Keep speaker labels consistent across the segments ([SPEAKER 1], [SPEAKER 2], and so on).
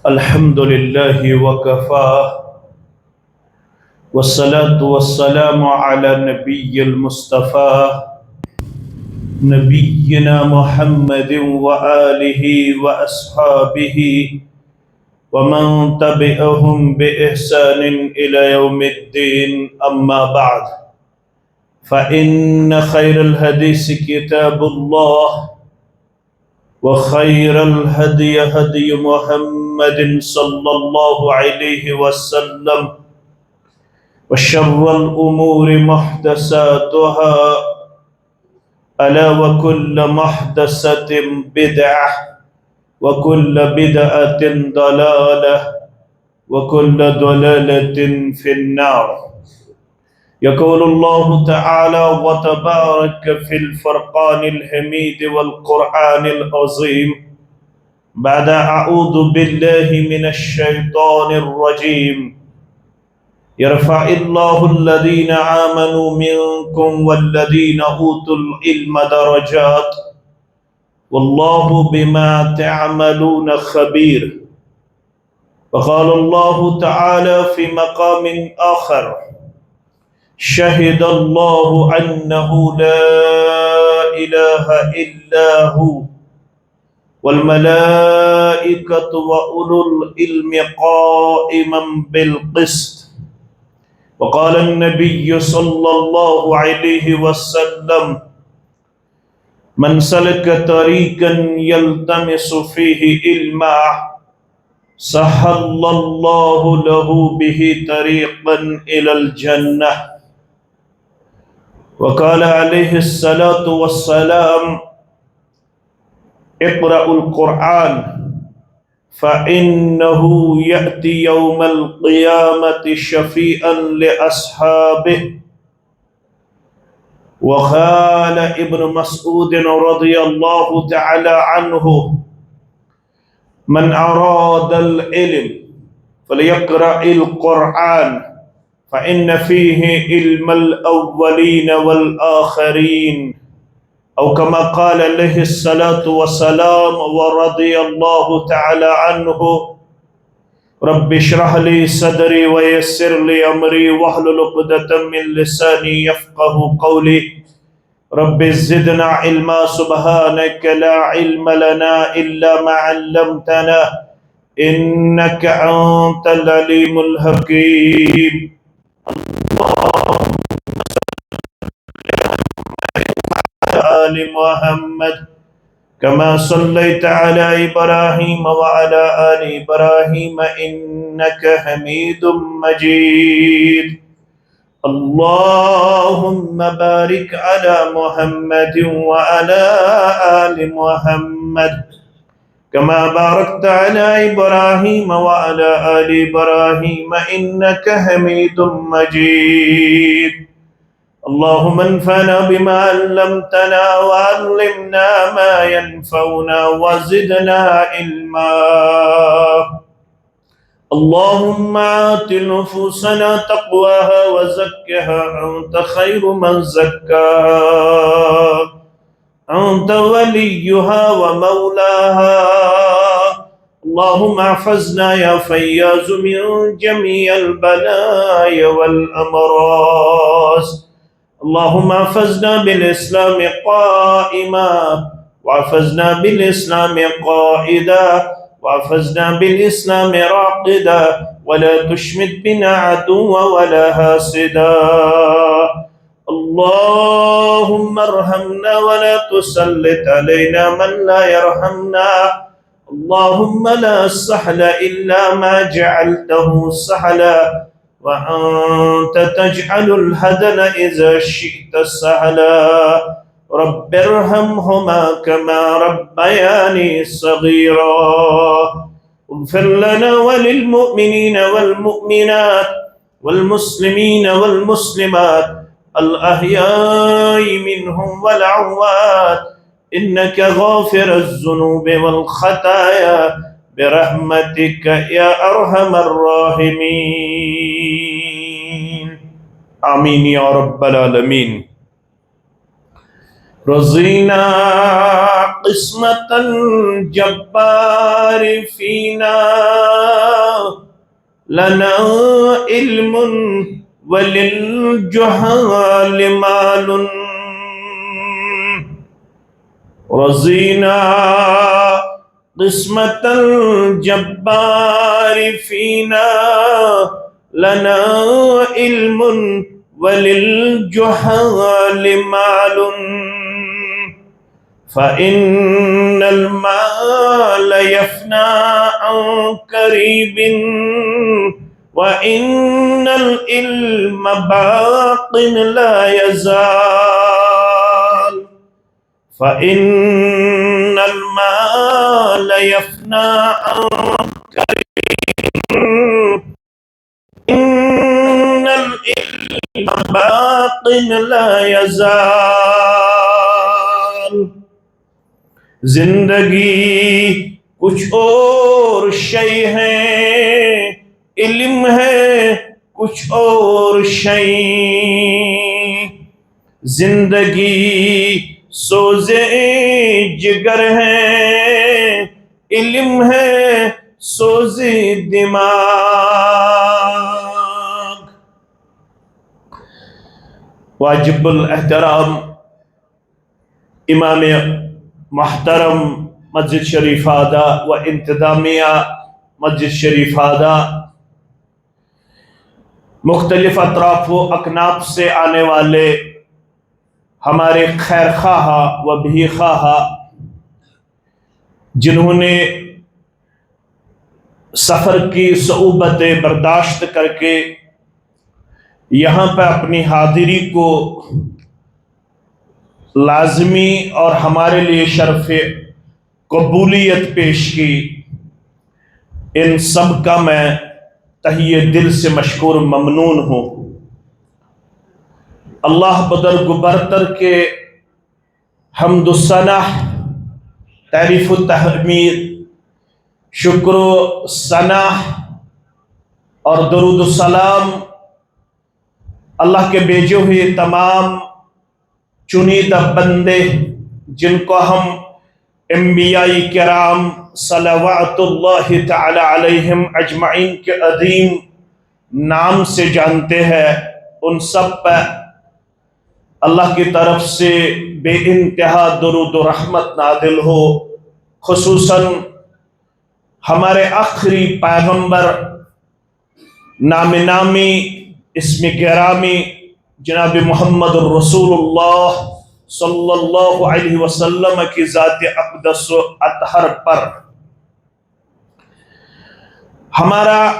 [SPEAKER 1] الحمد لله وكفى والصلاة والسلام على نبي المصطفى نبينا محمد وآله وأصحابه ومن تبعهم بإحسان إلى يوم الدين أما بعد فإن خير الحديث كتاب الله وخير الهدي هدي محمد صلى الله عليه وسلم وشر الأمور محدثاتها ألا وكل محدثة بدعة وكل بدعة ضلالة وكل ضلالة في النار. يقول الله تعالى وتبارك في الفرقان الحميد والقرآن العظيم بعد أعوذ بالله من الشيطان الرجيم يرفع الله الذين آمنوا منكم والذين أوتوا العلم درجات والله بما تعملون خبير. وقال الله تعالى في مقام آخر شهد الله أنه لا إله إلا هو والملائكة وأولو العلم قائما بالقسط. وقال النبي صلى الله عليه وسلم من سلك طريقا يلتمس فيه علما سهل الله له به طريقا إلى الجنة. وقال عليه الصلاة والسلام اقرأوا القرآن فإنه يأتي يوم القيامة شفيعا لأصحابه. وقال ابن مسعود رضي الله تعالى عنه من أراد العلم فليقرأ القرآن فإن فيه علم الأولين والآخرين أو كما قال عليه الصلاة والسلام ورضي الله تعالى عنه رب اشرح لي صدري ويسر لي أمري واحلل عقدة من لساني يفقه قولي رب زدنا علما سبحانك لا علم لنا إلا ما علمتنا إنك أنت العليم الحكيم. آل محمد كما صليت على إبراهيم وعلى آل إبراهيم إنك حميد مجيد. اللهم بارك على محمد وعلى آل محمد كما باركت على إبراهيم وعلى آل إبراهيم إنك حميد مجيد. اللهم انفعنا بما علمتنا وعلمنا ما ينفعنا وزدنا علما. اللهم آت نفوسنا تقواها وزكها أنت خير من زكاها أنت وليها ومولاها. اللهم احفظنا يا فياض من جميع البلايا والأمراض. اللهم احفظنا بالإسلام قائما واحفظنا بالإسلام قائدا واحفظنا بالإسلام راقدا ولا تشمت بنا عدوا ولا حاسدا. اللهم ارحمنا ولا تسلط علينا من لا يرحمنا. اللهم لا سهل إلا ما جعلته سهلا وأنت تجعل الحزن إذا شئت سهلا. رب ارحمهما كما ربياني صغيرا. اغفر لنا وللمؤمنين والمؤمنات والمسلمين والمسلمات الأحياء منهم والأموات إنك غافر الذنوب والخطايا برحمتك يا أرحم الراحمين. آمين يا رب العالمين. رضينا قسمة الجبار فينا لنا علم وللجهال مال رضينا قسمة الجبار فينا لنا علم وللجهال مال فإن المال يفنى عن قريب وإن العلم باق لا يزال فإن المال يفنى عن قريب إن العلم باق لا يزال زندگی کچھ اور شے ہے علم ہے کچھ اور شے زندگی سوزے جگر ہے علم ہے سوزے دماغ واجب الاحترام امام محترم مسجد شریف آدھا و انتظامیہ مسجد شریف آدھا مختلف اطراف و اکناف سے آنے والے ہمارے خیر خواہ و بھی خواہ جنہوں نے سفر کی صعوبتیں برداشت کر کے یہاں پہ اپنی حاضری کو لازمی اور ہمارے لیے شرف قبولیت پیش کی ان سب کا میں تہیہ دل سے مشکور ممنون ہوں اللہ بزرگ برتر کے حمد و ثنا تعریف و تحمید شکر و ثنا اور درود و سلام اللہ کے بھیجے ہوئے تمام چنیدہ بندے جن کو ہم انبیاء کرام صلوات اللہ تعالی علیہم اجمعین کے عظیم نام سے جانتے ہیں ان سب پہ اللہ کی طرف سے بے انتہا درود و رحمت نازل ہو خصوصاً ہمارے آخری پیغمبر نام نامی اسم گرامی جناب محمد الرسول اللہ صلی اللہ علیہ وسلم کی ذات اقدس و اطہر پر ہمارا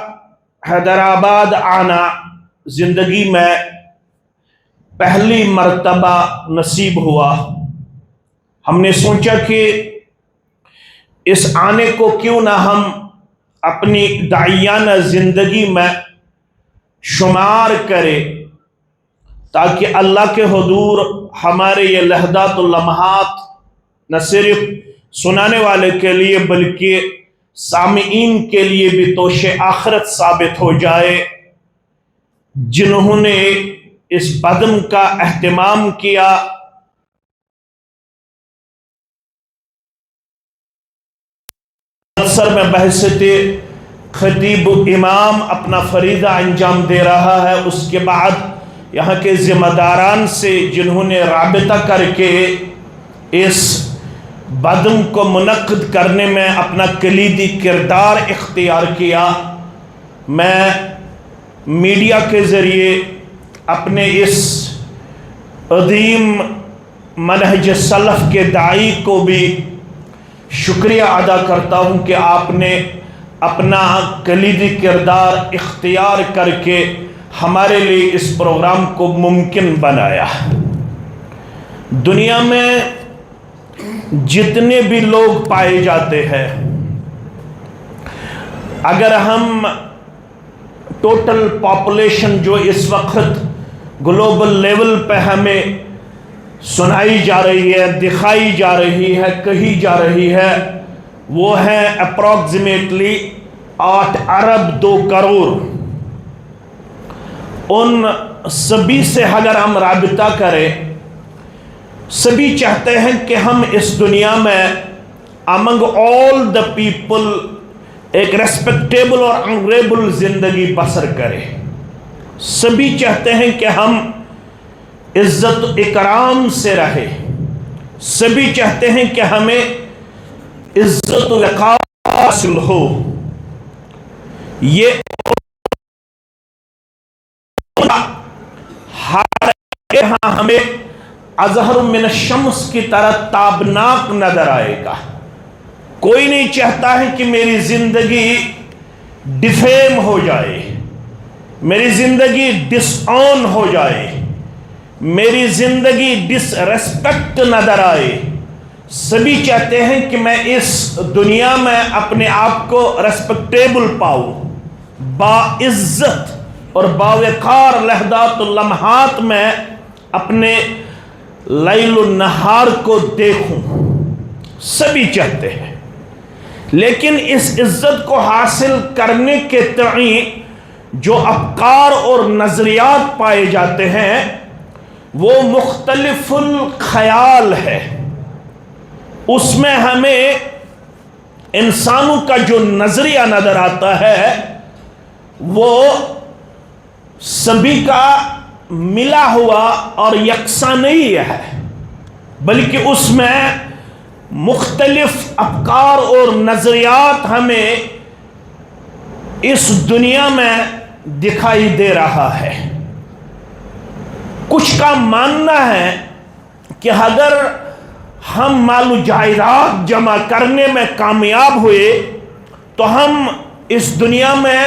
[SPEAKER 1] حیدرآباد آنا زندگی میں پہلی مرتبہ نصیب ہوا ہم نے سوچا کہ اس آنے کو کیوں نہ ہم اپنی داعیانہ زندگی میں شمار کریں تاکہ اللہ کے حضور ہمارے یہ لحظات و لمحات نہ صرف سنانے والے کے لیے بلکہ سامعین کے لیے بھی توش آخرت ثابت ہو جائے جنہوں نے اس بدم کا اہتمام کیا سر میں بحثت خطیب امام اپنا فریضہ انجام دے رہا ہے اس کے بعد یہاں کے ذمہ داران سے جنہوں نے رابطہ کر کے اس بدم کو منعقد کرنے میں اپنا کلیدی کردار اختیار کیا میں میڈیا کے ذریعے اپنے اس عظیم منہج سلف کے داعی کو بھی شکریہ ادا کرتا ہوں کہ آپ نے اپنا کلیدی کردار اختیار کر کے ہمارے لیے اس پروگرام کو ممکن بنایا دنیا میں جتنے بھی لوگ پائے جاتے ہیں اگر ہم ٹوٹل پاپولیشن جو اس وقت گلوبل لیول پہ ہمیں سنائی جا رہی ہے دکھائی جا رہی ہے کہی جا رہی ہے وہ ہے اپروکسیمیٹلی 8 ارب 2 کروڑ ان سبھی سے اگر ہم رابطہ کریں سبھی چاہتے ہیں کہ ہم اس دنیا میں among all the people ایک ریسپیکٹیبل اور آنریبل زندگی بسر کریں. سبھی چاہتے ہیں کہ ہم عزت و اکرام سے رہے. سبھی چاہتے ہیں کہ ہمیں عزت و وقار حاصل ہو. یہ ہاں ہمیں اظہر من الشمس کی طرح تابناک نظر آئے گا. کوئی نہیں چاہتا ہے کہ میری زندگی ڈیفیم ہو جائے, میری زندگی ڈس آن ہو جائے, میری زندگی ڈس ریسپیکٹ نظر آئے. سبھی چاہتے ہیں کہ میں اس دنیا میں اپنے آپ کو ریسپیکٹیبل پاؤں, باعزت اور باوقار لحظات و لمحات میں اپنے لیل و نہار کو دیکھوں. سبھی چاہتے ہیں, لیکن اس عزت کو حاصل کرنے کے تئیں جو افکار اور نظریات پائے جاتے ہیں وہ مختلف الخیال ہے. اس میں ہمیں انسانوں کا جو نظریہ نظر آتا ہے وہ سبھی کا ملا ہوا اور یکساں نہیں ہے, بلکہ اس میں مختلف افکار اور نظریات ہمیں اس دنیا میں دکھائی دے رہا ہے. کچھ کا ماننا ہے کہ اگر ہم مال و جائیداد جمع کرنے میں کامیاب ہوئے تو ہم اس دنیا میں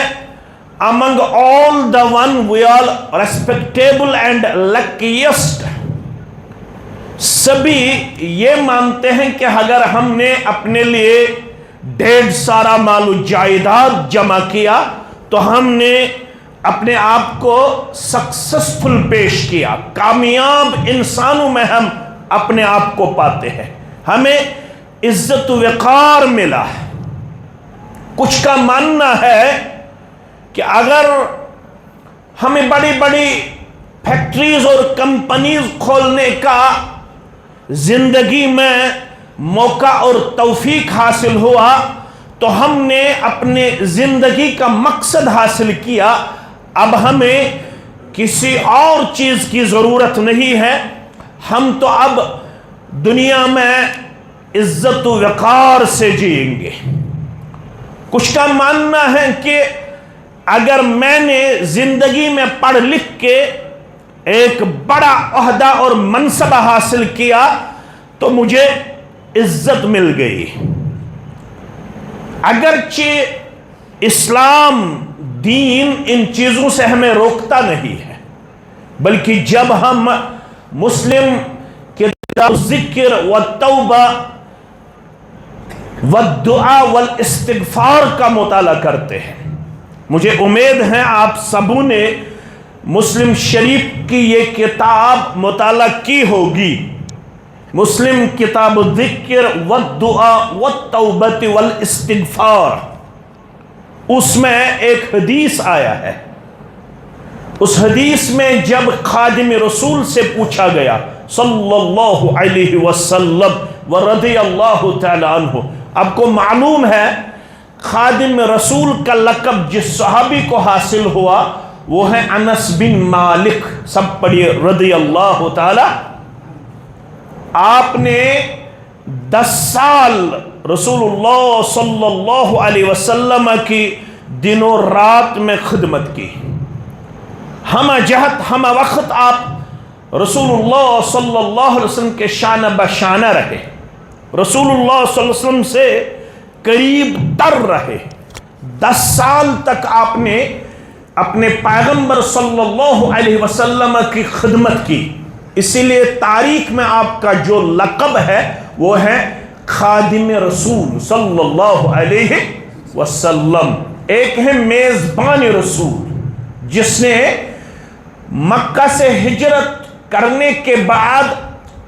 [SPEAKER 1] among all the one we are respectable and luckiest. سبھی یہ مانتے ہیں کہ اگر ہم نے اپنے لیے ڈھیر سارا مال و جائیداد جمع کیا تو ہم نے اپنے آپ کو سکسسفل پیش کیا, کامیاب انسانوں میں ہم اپنے آپ کو پاتے ہیں, ہمیں عزت و وقار ملا ہے. کچھ کا ماننا ہے کہ اگر ہمیں بڑی بڑی فیکٹریز اور کمپنیز کھولنے کا زندگی میں موقع اور توفیق حاصل ہوا تو ہم نے اپنے زندگی کا مقصد حاصل کیا. اب ہمیں کسی اور چیز کی ضرورت نہیں ہے, ہم تو اب دنیا میں عزت و وقار سے جئیں گے. کچھ کا ماننا ہے کہ اگر میں نے زندگی میں پڑھ لکھ کے ایک بڑا عہدہ اور منصب حاصل کیا تو مجھے عزت مل گئی. اگرچہ اسلام دین ان چیزوں سے ہمیں روکتا نہیں ہے, بلکہ جب ہم مسلم کتاب ذکر والتوبہ والدعا والاستغفار کا مطالعہ کرتے ہیں, مجھے امید ہے آپ سبوں نے مسلم شریف کی یہ کتاب مطالعہ کی ہوگی. مسلم کتاب الذکر والدعا والتوبہ والاستغفار, اس میں ایک حدیث آیا ہے. اس حدیث میں جب خادم رسول سے پوچھا گیا صلی اللہ علیہ وسلم ورضی اللہ تعالی عنہ, آپ کو معلوم ہے خادم رسول کا لقب جس صحابی کو حاصل ہوا وہ ہے انس بن مالک, سب پڑھیے رضی اللہ تعالی. آپ نے 10 سال رسول اللہ صلی اللہ علیہ وسلم کی دن و رات میں خدمت کی. ہم جہت ہم وقت آپ رسول اللہ صلی اللہ علیہ وسلم کے شانہ بشانہ رہے, رسول اللہ صلی اللہ علیہ وسلم سے قریب تر رہے. 10 سال تک آپ نے اپنے پیغمبر صلی اللہ علیہ وسلم کی خدمت کی. اسی لیے تاریخ میں آپ کا جو لقب ہے وہ ہے خادم رسول صلی اللہ علیہ وسلم. ایک ہے میزبان رسول جس نے مکہ سے ہجرت کرنے کے بعد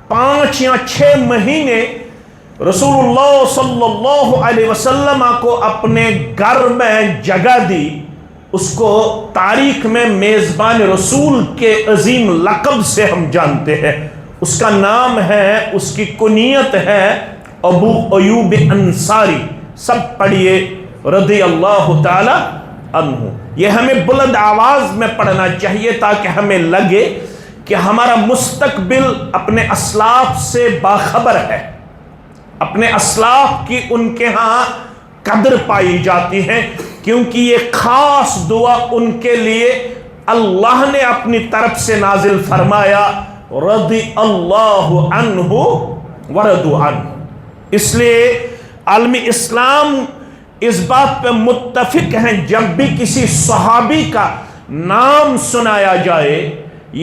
[SPEAKER 1] 5 یا 6 مہینے رسول اللہ صلی اللہ علیہ وسلم کو اپنے گھر میں جگہ دی. اس کو تاریخ میں میزبان رسول کے عظیم لقب سے ہم جانتے ہیں. اس کا نام ہے، اس کی کنیت ہے ابو ایوب انصاری. سب پڑھیے رضی اللہ تعالی عنہ. یہ ہمیں بلند آواز میں پڑھنا چاہیے تاکہ ہمیں لگے کہ ہمارا مستقبل اپنے اسلاف سے باخبر ہے. اپنے اسلاف کی ان کے ہاں قدر پائی جاتی ہے، کیونکہ یہ خاص دعا ان کے لیے اللہ نے اپنی طرف سے نازل فرمایا، رضی اللہ عنہ ورضوا عنہ. اس لیے عالم اسلام اس بات پہ متفق ہیں، جب بھی کسی صحابی کا نام سنایا جائے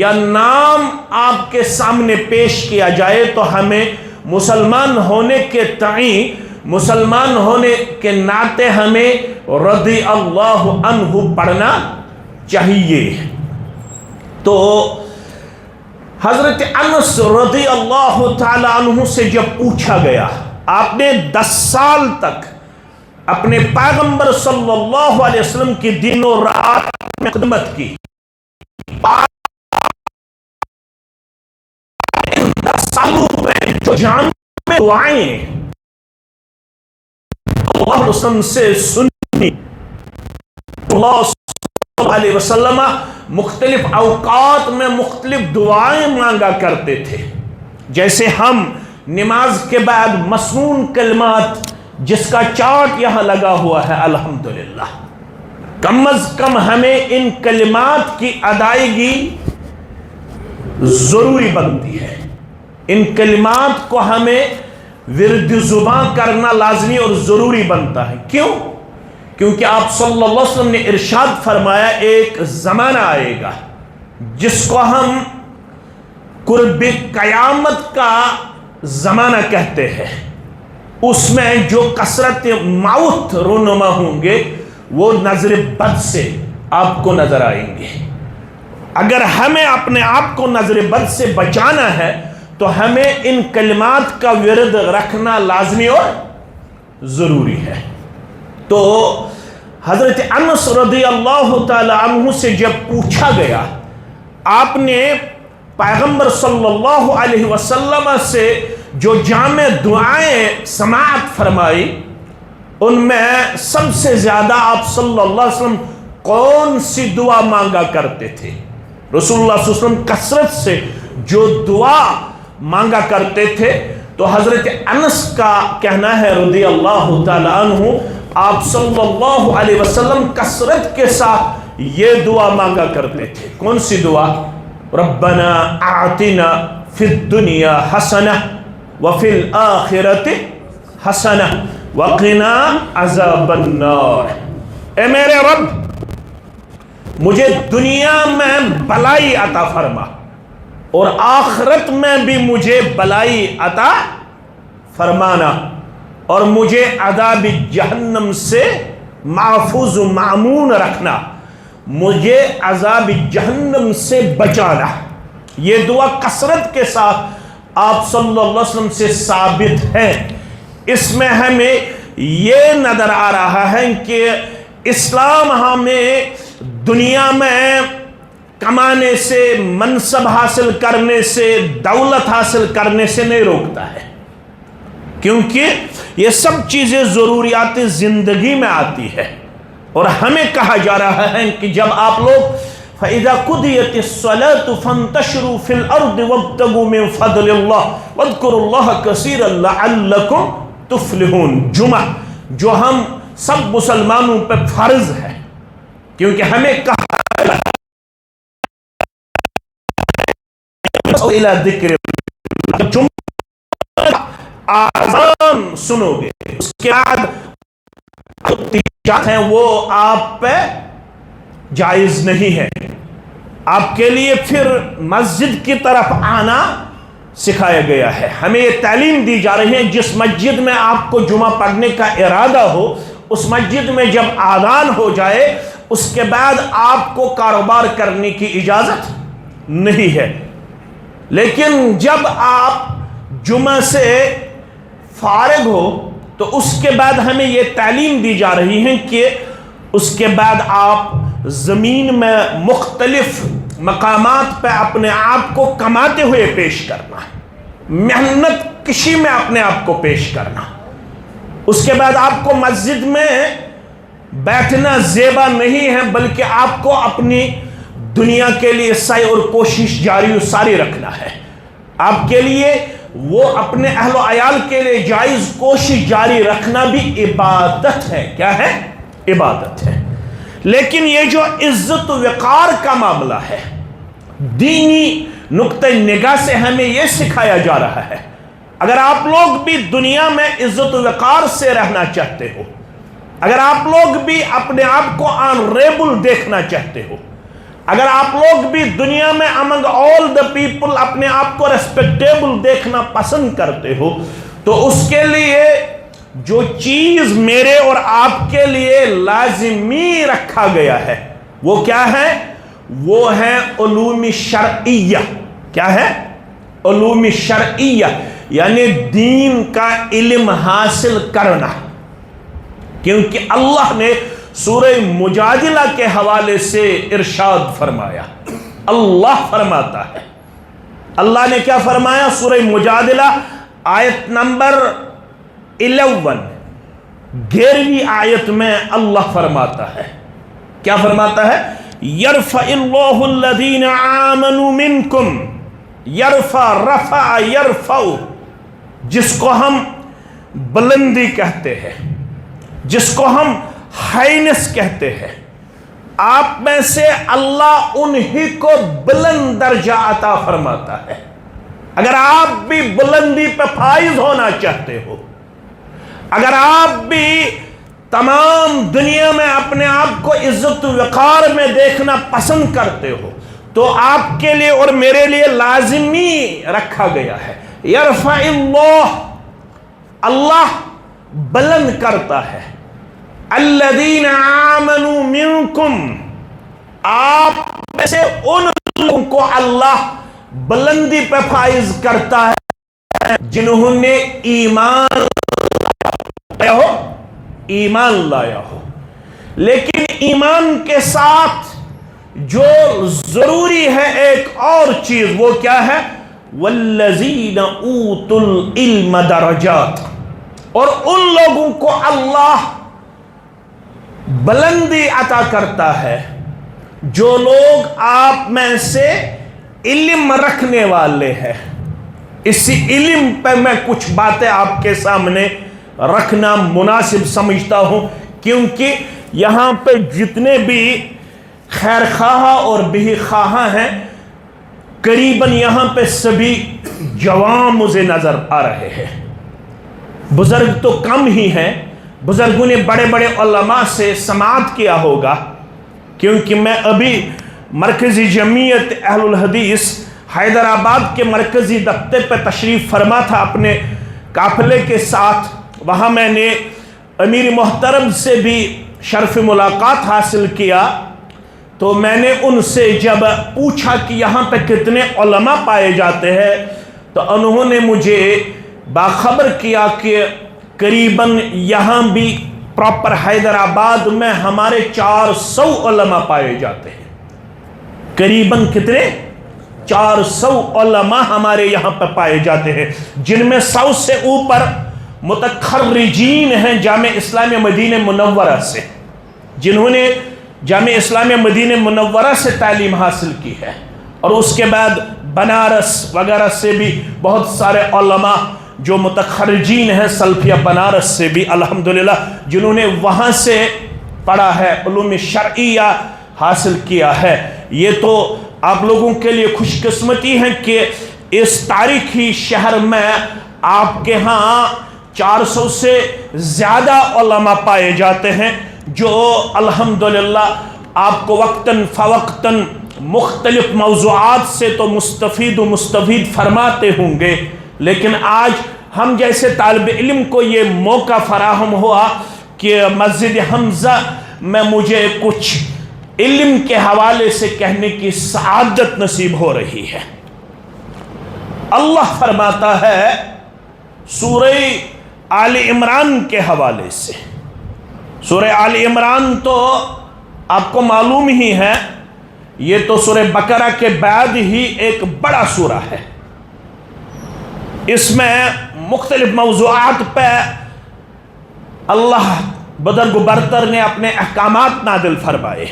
[SPEAKER 1] یا نام آپ کے سامنے پیش کیا جائے تو ہمیں مسلمان ہونے کے تئیں، مسلمان ہونے کے ناطے ہمیں رضی اللہ عنہ پڑھنا چاہیے. تو حضرت انس رضی اللہ تعالی عنہ سے جب پوچھا گیا، آپ نے 10 سال تک اپنے پیغمبر صلی اللہ علیہ وسلم کی دن و رات میں خدمت کی، 10 سالوں میں جو جامع دعائیں اللہ علیہ وسلم سے سنی، اللہ صلی اللہ علیہ وسلم مختلف اوقات میں مختلف دعائیں مانگا کرتے تھے. جیسے ہم نماز کے بعد مسنون کلمات جس کا چارٹ یہاں لگا ہوا ہے، الحمدللہ کم از کم ہمیں ان کلمات کی ادائیگی ضروری بنتی ہے. ان کلمات کو ہمیں ورد زبان کرنا لازمی اور ضروری بنتا ہے. کیوں؟ کیونکہ آپ صلی اللہ علیہ وسلم نے ارشاد فرمایا ایک زمانہ آئے گا جس کو ہم قرب قیامت کا زمانہ کہتے ہیں. اس میں جو کثرت موت رونما ہوں گے وہ نظر بد سے آپ کو نظر آئیں گے. اگر ہمیں اپنے آپ کو نظر بد سے بچانا ہے تو ہمیں ان کلمات کا ورد رکھنا لازمی اور ضروری ہے. تو حضرت انس رضی اللہ تعالی عنہ سے جب پوچھا گیا، آپ نے پیغمبر صلی اللہ علیہ وسلم سے جو جامع دعائیں سماعت فرمائی، ان میں سب سے زیادہ آپ صلی اللہ علیہ وسلم کون سی دعا مانگا کرتے تھے؟ رسول اللہ صلی اللہ علیہ وسلم کثرت سے جو دعا مانگا کرتے تھے، تو حضرت انس کا کہنا ہے رضی اللہ تعالی عنہ، آپ صلی اللہ علیہ وسلم کثرت کے ساتھ یہ دعا مانگا کرتے تھے. کون سی دعا؟ ربنا اعتنا فی الدنیا حسنہ وفی الآخرۃ حسنہ وقنا عذاب النار. اے میرے رب، مجھے دنیا میں بلائی عطا فرما اور آخرت میں بھی مجھے بلائی عطا فرمانا، اور مجھے عذاب جہنم سے محفوظ و معمون رکھنا، مجھے عذاب جہنم سے بچانا. یہ دعا کثرت کے ساتھ آپ صلی اللہ علیہ وسلم سے ثابت ہے. اس میں ہمیں یہ نظر آ رہا ہے کہ اسلام ہمیں دنیا میں کمانے سے، منصب حاصل کرنے سے، دولت حاصل کرنے سے نہیں روکتا ہے، کیونکہ یہ سب چیزیں ضروریات زندگی میں آتی ہے. اور ہمیں کہا جا رہا ہے کہ جب آپ لوگ فَإِذَا قُضِيَتِ الصَّلَاةُ فَانْتَشِرُوا فِي الْأَرْضِ وَابْتَغُوا مِنْ فَضْلِ اللَّهِ وَاذْكُرُوا اللَّهَ كَثِيرًا لَعَلَّكُمْ تُفْلِحُونَ. جمعہ جو ہم سب مسلمانوں پہ فرض ہے، کیونکہ ہمیں کہا إِلَى ذِكْرِ اللَّهِ، جمعہ آذان سنو گے، اس کے بعد ہیں وہ آپ پہ جائز نہیں ہے. آپ کے لیے پھر مسجد کی طرف آنا سکھایا گیا ہے. ہمیں یہ تعلیم دی جا رہی ہے جس مسجد میں آپ کو جمعہ پڑھنے کا ارادہ ہو، اس مسجد میں جب آذان ہو جائے اس کے بعد آپ کو کاروبار کرنے کی اجازت نہیں ہے. لیکن جب آپ جمعہ سے فارغ ہو تو اس کے بعد ہمیں یہ تعلیم دی جا رہی ہے کہ اس کے بعد آپ زمین میں مختلف مقامات پہ اپنے آپ کو کماتے ہوئے پیش کرنا، محنت کشی میں اپنے آپ کو پیش کرنا۔ اس کے بعد آپ کو مسجد میں بیٹھنا زیبا نہیں ہے، بلکہ آپ کو اپنی دنیا کے لیے سعی اور کوشش جاری و ساری رکھنا ہے۔ آپ کے لیے وہ اپنے اہل و عیال کے لیے جائز کوشش جاری رکھنا بھی عبادت ہے۔ کیا ہے؟ عبادت ہے۔ لیکن یہ جو عزت و وقار کا معاملہ ہے، دینی نقطہ نگاہ سے ہمیں یہ سکھایا جا رہا ہے، اگر آپ لوگ بھی دنیا میں عزت و وقار سے رہنا چاہتے ہو، اگر آپ لوگ بھی اپنے آپ کو آنریبل دیکھنا چاہتے ہو، اگر آپ لوگ بھی دنیا میں among all the people اپنے آپ کو ریسپیکٹیبل دیکھنا پسند کرتے ہو، تو اس کے لیے جو چیز میرے اور آپ کے لیے لازمی رکھا گیا ہے وہ کیا ہے؟ وہ ہے علوم شرعیہ۔ کیا ہے؟ علوم شرعیہ، یعنی دین کا علم حاصل کرنا۔ کیونکہ اللہ نے سورہ مجادلہ کے حوالے سے ارشاد فرمایا، اللہ فرماتا ہے، اللہ نے کیا فرمایا؟ سورہ مجادلہ آیت نمبر 11، 11ویں آیت میں اللہ فرماتا ہے، کیا فرماتا ہے؟ یرفع اللہ الذین آمنوا منکم، یرفع، رفع، یرفع، جس کو ہم بلندی کہتے ہیں، جس کو ہم ہائنس کہتے ہیں، آپ میں سے اللہ انہی کو بلند درجہ عطا فرماتا ہے۔ اگر آپ بھی بلندی پہ فائز ہونا چاہتے ہو، اگر آپ بھی تمام دنیا میں اپنے آپ کو عزت و وقار میں دیکھنا پسند کرتے ہو، تو آپ کے لیے اور میرے لیے لازمی رکھا گیا ہے، یرفع اللہ، اللہ بلند کرتا ہے، الذین آمنوا منکم، آپ میں سے ان لوگوں کو اللہ بلندی پہ فائز کرتا ہے جنہوں نے ایمان لایا ہو، ایمان لایا ہو۔ لیکن ایمان کے ساتھ جو ضروری ہے ایک اور چیز، وہ کیا ہے؟ والذین اوتوا العلم درجات، اور ان لوگوں کو اللہ بلندی عطا کرتا ہے جو لوگ آپ میں سے علم رکھنے والے ہیں۔ اسی علم پہ میں کچھ باتیں آپ کے سامنے رکھنا مناسب سمجھتا ہوں، کیونکہ یہاں پہ جتنے بھی خیر خواہ اور بے خواہ ہیں، قریباً یہاں پہ سبھی جوان مجھے نظر آ رہے ہیں۔ بزرگ تو کم ہی ہیں، بزرگوں نے بڑے بڑے علماء سے سماعت کیا ہوگا، کیونکہ میں ابھی مرکزی جمعیت اہل الحدیث حیدرآباد کے مرکزی دفتر پہ تشریف فرما تھا اپنے قافلے کے ساتھ۔ وہاں میں نے امیر محترم سے بھی شرف ملاقات حاصل کیا، تو میں نے ان سے جب پوچھا کہ یہاں پہ کتنے علماء پائے جاتے ہیں، تو انہوں نے مجھے باخبر کیا کہ قریباً یہاں بھی پراپر حیدرآباد میں ہمارے 400 علماء پائے جاتے ہیں۔ قریباً کتنے؟ 400 علماء ہمارے یہاں پہ پائے جاتے ہیں، جن میں 100 سے اوپر متخرجین ہیں جامعہ اسلامیہ مدینہ منورہ سے، جنہوں نے جامعہ اسلامیہ مدینہ منورہ سے تعلیم حاصل کی ہے، اور اس کے بعد بنارس وغیرہ سے بھی بہت سارے علماء جو متخرجین ہیں سلفیہ بنارس سے بھی الحمدللہ، جنہوں نے وہاں سے پڑھا ہے، علوم شرعیہ حاصل کیا ہے۔ یہ تو آپ لوگوں کے لیے خوش قسمتی ہے کہ اس تاریخی شہر میں آپ کے ہاں 400 سے زیادہ علماء پائے جاتے ہیں، جو الحمدللہ آپ کو وقتاً فوقتاً مختلف موضوعات سے تو مستفید فرماتے ہوں گے، لیکن آج ہم جیسے طالب علم کو یہ موقع فراہم ہوا کہ مسجد حمزہ میں مجھے کچھ علم کے حوالے سے کہنے کی سعادت نصیب ہو رہی ہے۔ اللہ فرماتا ہے سورہ آل عمران کے حوالے سے، سورہ آل عمران تو آپ کو معلوم ہی ہے یہ تو سورہ بقرہ کے بعد ہی ایک بڑا سورہ ہے، اس میں مختلف موضوعات پہ اللہ بزرگ و برتر نے اپنے احکامات نازل فرمائے،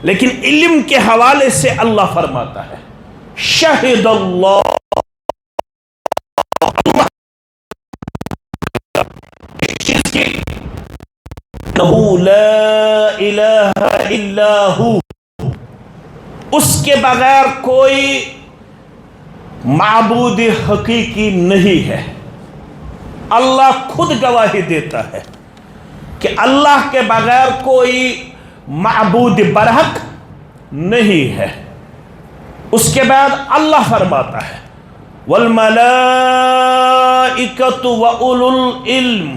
[SPEAKER 1] لیکن علم کے حوالے سے اللہ فرماتا ہے شہد اللہ لا الہ الا ہو، اس کے بغیر کوئی معبود حقیقی نہیں ہے۔ اللہ خود گواہی دیتا ہے کہ اللہ کے بغیر کوئی معبود برحق نہیں ہے۔ اس کے بعد اللہ فرماتا ہے والملائکۃ وَأُولُو العلم،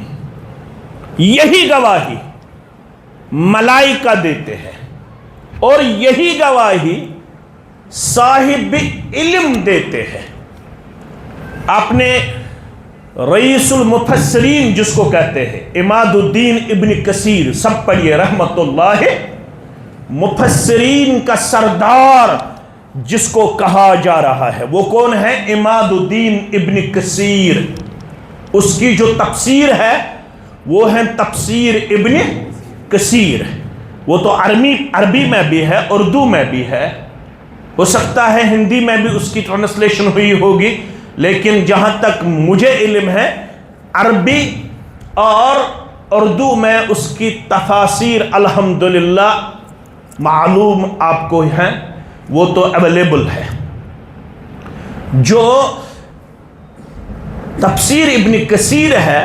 [SPEAKER 1] یہی گواہی ملائکہ دیتے ہیں اور یہی گواہی صاحب علم دیتے ہیں۔ آپ نے رئیس المفسرین جس کو کہتے ہیں عماد الدین ابن کثیر، سب پڑھیے رحمت اللہ، مفسرین کا سردار جس کو کہا جا رہا ہے وہ کون ہے؟ عماد الدین ابن کثیر۔ اس کی جو تفسیر ہے وہ ہے تفسیر ابن کثیر، وہ تو عربی میں بھی ہے، اردو میں بھی ہے، ہو سکتا ہے ہندی میں بھی اس کی ٹرانسلیشن ہوئی ہوگی، لیکن جہاں تک مجھے علم ہے عربی اور اردو میں اس کی تفاسیر الحمدللہ معلوم آپ کو ہیں، وہ تو اویلیبل ہے۔ جو تفسیر ابن کثیر ہے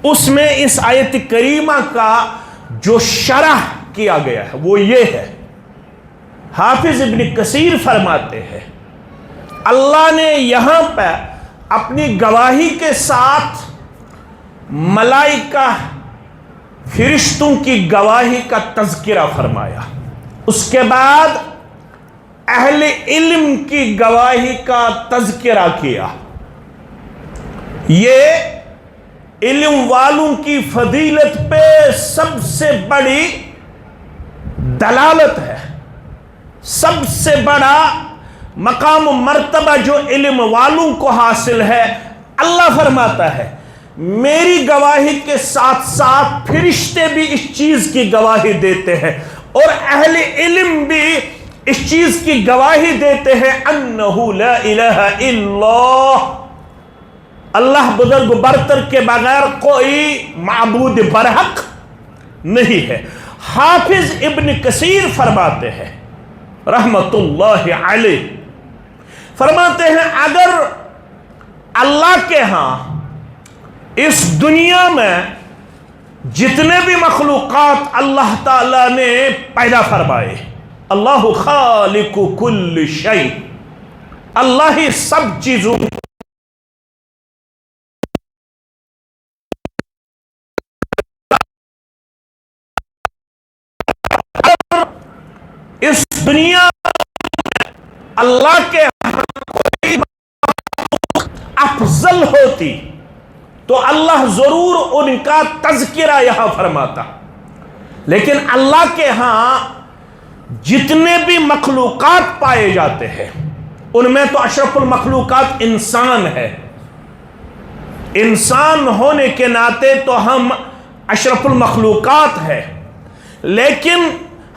[SPEAKER 1] اس میں اس آیت کریمہ کا جو شرح کیا گیا ہے وہ یہ ہے، حافظ ابن کثیر فرماتے ہیں اللہ نے یہاں پہ اپنی گواہی کے ساتھ ملائکہ فرشتوں کی گواہی کا تذکرہ فرمایا، اس کے بعد اہل علم کی گواہی کا تذکرہ کیا۔ یہ علم والوں کی فضیلت پہ سب سے بڑی دلالت ہے، سب سے بڑا مقام و مرتبہ جو علم والوں کو حاصل ہے۔ اللہ فرماتا ہے میری گواہی کے ساتھ ساتھ فرشتے بھی اس چیز کی گواہی دیتے ہیں اور اہل علم بھی اس چیز کی گواہی دیتے ہیں انہ لا الہ الا اللہ، اللہ بزرگ برتر کے بغیر کوئی معبود برحق نہیں ہے۔ حافظ ابن کثیر فرماتے ہیں رحمت اللہ علیہ، فرماتے ہیں اگر اللہ کے ہاں اس دنیا میں جتنے بھی مخلوقات اللہ تعالیٰ نے پیدا فرمائے، اللہ خالق کل شیء، اللہ ہی سب چیزوں اس دنیا اللہ کے کوئی افضل ہوتی تو اللہ ضرور ان کا تذکرہ یہاں فرماتا، لیکن اللہ کے ہاں جتنے بھی مخلوقات پائے جاتے ہیں ان میں تو اشرف المخلوقات انسان ہے، انسان ہونے کے ناطے تو ہم اشرف المخلوقات ہیں، لیکن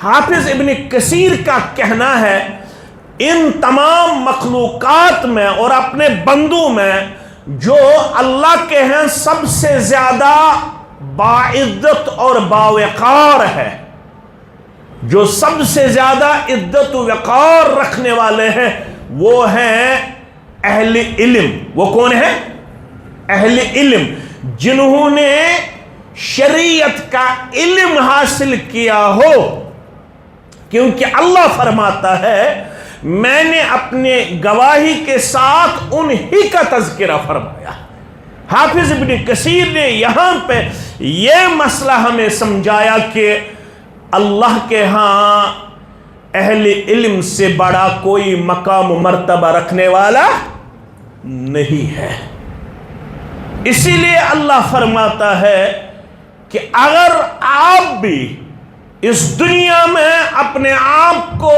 [SPEAKER 1] حافظ ابن کثیر کا کہنا ہے ان تمام مخلوقات میں اور اپنے بندوں میں جو اللہ کے ہیں سب سے زیادہ باعزت اور باوقار ہے، جو سب سے زیادہ عزت و وقار رکھنے والے ہیں وہ ہیں اہل علم۔ وہ کون ہیں؟ اہل علم، جنہوں نے شریعت کا علم حاصل کیا ہو، کیونکہ اللہ فرماتا ہے میں نے اپنے گواہی کے ساتھ انہی کا تذکرہ فرمایا۔ حافظ ابن کثیر نے یہاں پہ یہ مسئلہ ہمیں سمجھایا کہ اللہ کے ہاں اہل علم سے بڑا کوئی مقام و مرتبہ رکھنے والا نہیں ہے۔ اسی لیے اللہ فرماتا ہے کہ اگر آپ بھی اس دنیا میں اپنے آپ کو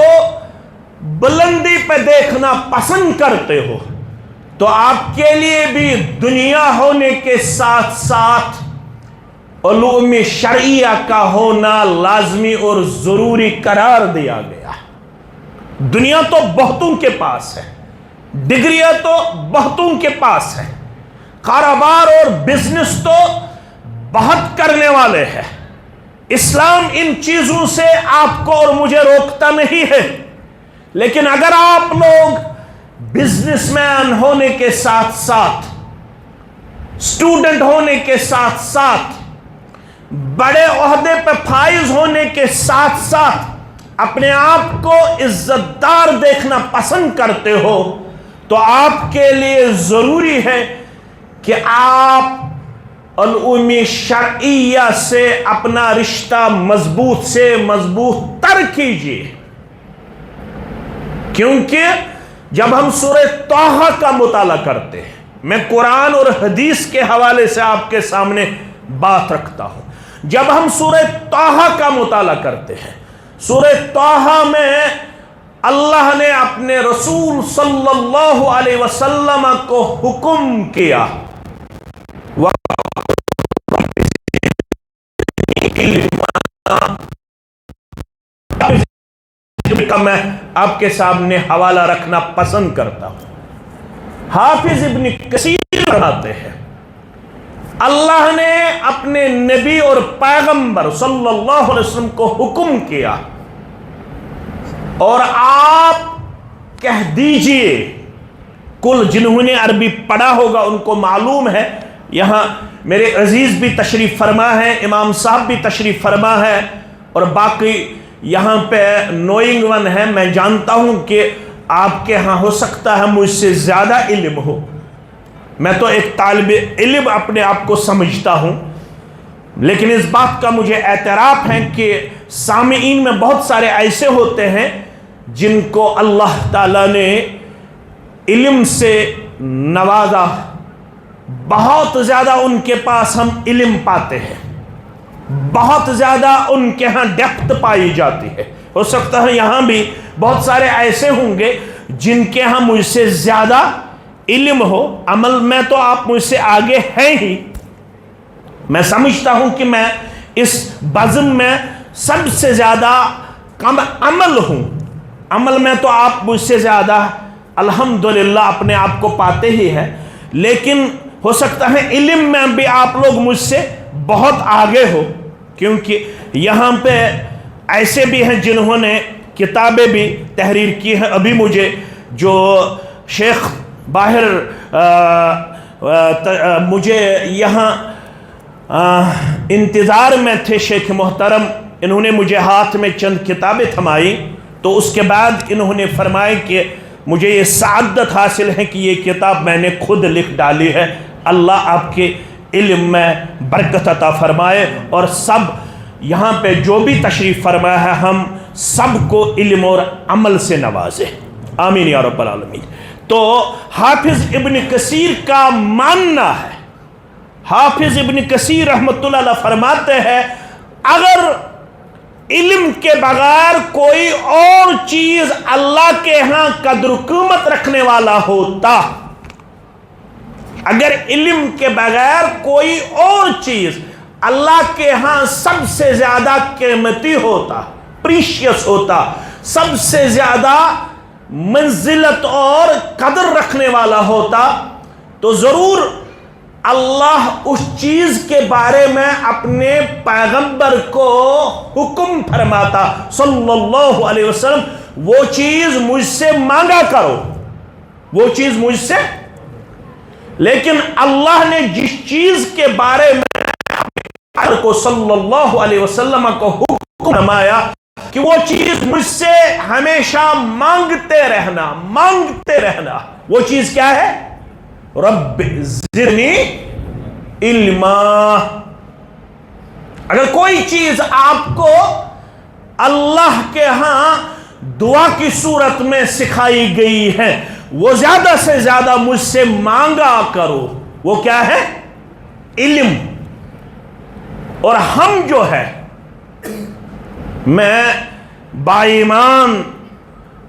[SPEAKER 1] بلندی پہ دیکھنا پسند کرتے ہو تو آپ کے لیے بھی دنیا ہونے کے ساتھ ساتھ علوم شرعیہ کا ہونا لازمی اور ضروری قرار دیا گیا۔ دنیا تو بہتوں کے پاس ہے، ڈگریاں تو بہتوں کے پاس ہے، کاروبار اور بزنس تو بہت کرنے والے ہیں۔ اسلام ان چیزوں سے آپ کو اور مجھے روکتا نہیں ہے، لیکن اگر آپ لوگ بزنس مین ہونے کے ساتھ ساتھ، اسٹوڈنٹ ہونے کے ساتھ ساتھ، بڑے عہدے پہ فائز ہونے کے ساتھ ساتھ اپنے آپ کو عزت دار دیکھنا پسند کرتے ہو تو آپ کے لیے ضروری ہے کہ آپ علوم شرعیہ سے اپنا رشتہ مضبوط سے مضبوط تر کیجیے، کیونکہ جب ہم سورہ طٰہٰ کا مطالعہ کرتے ہیں، میں قرآن اور حدیث کے حوالے سے آپ کے سامنے بات رکھتا ہوں، جب ہم سورہ طٰہٰ کا مطالعہ کرتے ہیں، سورہ طٰہٰ میں اللہ نے اپنے رسول صلی اللہ علیہ وسلم کو حکم کیا کا میں آپ کے سامنے حوالہ رکھنا پسند کرتا ہوں۔ حافظ ابن کثیر فرماتے ہیں اللہ نے اپنے نبی اور پیغمبر صلی اللہ علیہ وسلم کو حکم کیا اور آپ کہہ دیجئے، کل جنہوں نے عربی پڑھا ہوگا ان کو معلوم ہے، یہاں میرے عزیز بھی تشریف فرما ہے، امام صاحب بھی تشریف فرما ہے اور باقی یہاں پہ نوئنگ ون ہے، میں جانتا ہوں کہ آپ کے ہاں ہو سکتا ہے مجھ سے زیادہ علم ہو، میں تو ایک طالب علم اپنے آپ کو سمجھتا ہوں، لیکن اس بات کا مجھے اعتراف ہے کہ سامعین میں بہت سارے ایسے ہوتے ہیں جن کو اللہ تعالیٰ نے علم سے نوازا، بہت زیادہ ان کے پاس ہم علم پاتے ہیں، بہت زیادہ ان کے ہاں ڈیپتھ پائی جاتی ہے۔ ہو سکتا ہے یہاں بھی بہت سارے ایسے ہوں گے جن کے ہاں مجھ سے زیادہ علم ہو، عمل میں تو آپ مجھ سے آگے ہیں ہی، میں سمجھتا ہوں کہ میں اس بزم میں سب سے زیادہ کم عمل ہوں، عمل میں تو آپ مجھ سے زیادہ الحمدللہ اپنے آپ کو پاتے ہی ہیں، لیکن ہو سکتا ہے علم میں بھی آپ لوگ مجھ سے بہت آگے ہو، کیونکہ یہاں پہ ایسے بھی ہیں جنہوں نے کتابیں بھی تحریر کی ہیں۔ ابھی مجھے جو شیخ باہر مجھے یہاں انتظار میں تھے شیخ محترم، انہوں نے مجھے ہاتھ میں چند کتابیں تھمائی تو اس کے بعد انہوں نے فرمایا کہ مجھے یہ سعادت حاصل ہے کہ یہ کتاب میں نے خود لکھ ڈالی ہے، اللہ آپ کے علم میں برکت عطا فرمائے اور سب یہاں پہ جو بھی تشریف فرمایا ہے ہم سب کو علم اور عمل سے نوازے، آمین یا رب العالمین۔ تو حافظ ابن کثیر کا ماننا ہے، حافظ ابن کثیر رحمۃ اللہ علیہ فرماتے ہیں اگر علم کے بغیر کوئی اور چیز اللہ کے ہاں قدر و قیمت رکھنے والا ہوتا، اگر علم کے بغیر کوئی اور چیز اللہ کے ہاں سب سے زیادہ قیمتی ہوتا، پریشیس ہوتا، سب سے زیادہ منزلت اور قدر رکھنے والا ہوتا، تو ضرور اللہ اس چیز کے بارے میں اپنے پیغمبر کو حکم فرماتا صلی اللہ علیہ وسلم، وہ چیز مجھ سے مانگا کرو، وہ چیز مجھ سے، لیکن اللہ نے جس چیز کے بارے میں کو صلی اللہ علیہ وسلم کو حکم فرمایا کہ وہ چیز مجھ سے ہمیشہ مانگتے رہنا، وہ چیز کیا ہے؟ رب زدنی علما۔ اگر کوئی چیز آپ کو اللہ کے ہاں دعا کی صورت میں سکھائی گئی ہے، وہ زیادہ سے زیادہ مجھ سے مانگا کرو، وہ کیا ہے؟ علم۔ اور ہم جو ہے، میں با ایمان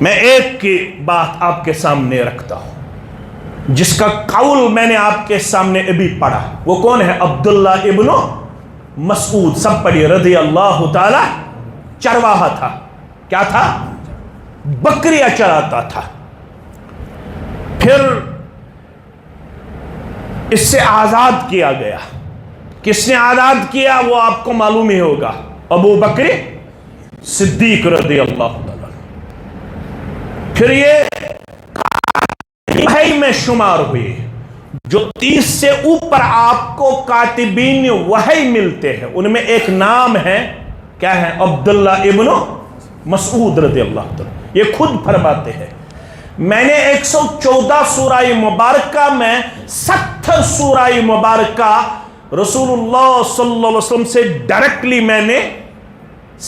[SPEAKER 1] میں ایک کی بات آپ کے سامنے رکھتا ہوں جس کا قول میں نے آپ کے سامنے ابھی پڑھا. وہ کون ہے؟ عبداللہ ابن مسعود. سب پڑھی رضی اللہ تعالی. چرواہا تھا. کیا تھا؟ بکریاں چراتا تھا. پھر اس سے آزاد کیا گیا. کس نے آزاد کیا وہ آپ کو معلوم ہی ہوگا. ابو بکر صدیق رضی اللہ تعالی. پھر یہ وحی میں شمار ہوئے. جو 30 سے اوپر آپ کو کاتبین وحی ملتے ہیں ان میں ایک نام ہے. کیا ہے؟ عبداللہ ابن مسعود رضی اللہ تعالی. یہ خود فرماتے ہیں میں نے 114 سورہ مبارکہ میں 70 سورہ مبارکہ رسول اللہ صلی اللہ علیہ وسلم سے ڈائریکٹلی میں نے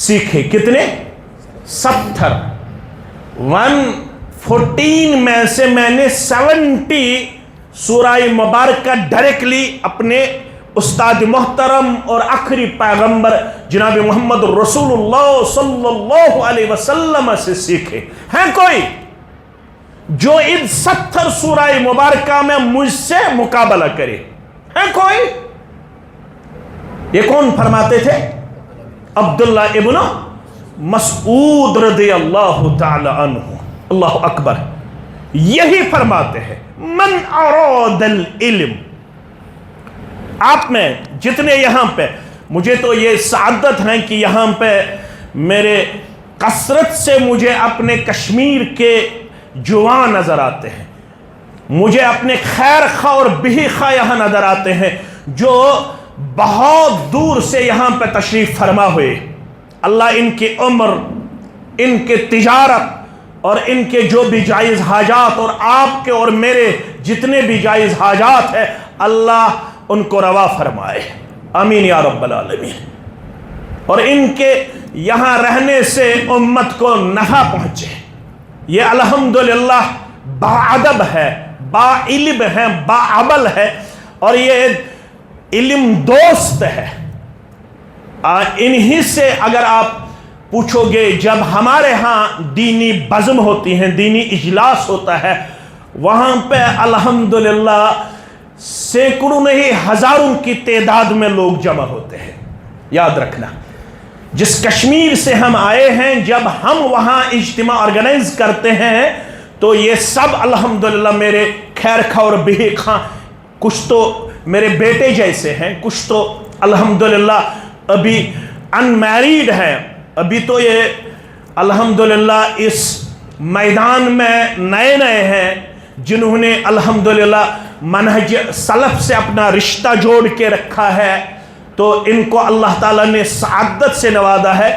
[SPEAKER 1] سیکھے. کتنے؟ 70. 114 میں سے میں نے 70 سورہ مبارکہ ڈائریکٹلی اپنے استاد محترم اور آخری پیغمبر جناب محمد رسول اللہ صلی اللہ علیہ وسلم سے سیکھے. ہیں کوئی جو ان 70 سورہ مبارکہ میں مجھ سے مقابلہ کرے؟ ہیں کوئی؟ یہ کون فرماتے تھے؟ عبداللہ ابن مسعود رضی اللہ تعالی عنہ. اللہ اکبر. یہی فرماتے ہیں من اراد العلم. آپ میں جتنے یہاں پہ، مجھے تو یہ سعادت ہے کہ یہاں پہ میرے کثرت سے مجھے اپنے کشمیر کے جوان نظر آتے ہیں. مجھے اپنے خیر خواہ اور بہی خواہ یہاں نظر آتے ہیں جو بہت دور سے یہاں پہ تشریف فرما ہوئے. اللہ ان کی عمر، ان کے تجارت اور ان کے جو بھی جائز حاجات اور آپ کے اور میرے جتنے بھی جائز حاجات ہیں اللہ ان کو روا فرمائے. آمین یا رب العالمین. اور ان کے یہاں رہنے سے امت کو نفع پہنچے. یہ الحمدللہ باادب ہے، با علم ہے، با عمل ہے اور یہ علم دوست ہے. انہی سے اگر آپ پوچھو گے جب ہمارے ہاں دینی بزم ہوتی ہیں، دینی اجلاس ہوتا ہے، وہاں پہ الحمدللہ سینکڑوں نہیں ہزاروں کی تعداد میں لوگ جمع ہوتے ہیں. یاد رکھنا جس کشمیر سے ہم آئے ہیں جب ہم وہاں اجتماع آرگنائز کرتے ہیں تو یہ سب الحمدللہ میرے خیر خواہ اور بہی خواہ. کچھ تو میرے بیٹے جیسے ہیں، کچھ تو الحمدللہ ابھی ان میریڈ ہیں. ابھی تو یہ الحمدللہ اس میدان میں نئے نئے ہیں جنہوں نے الحمدللہ منہج سلف سے اپنا رشتہ جوڑ کے رکھا ہے. تو ان کو اللہ تعالیٰ نے سعادت سے نوازا ہے.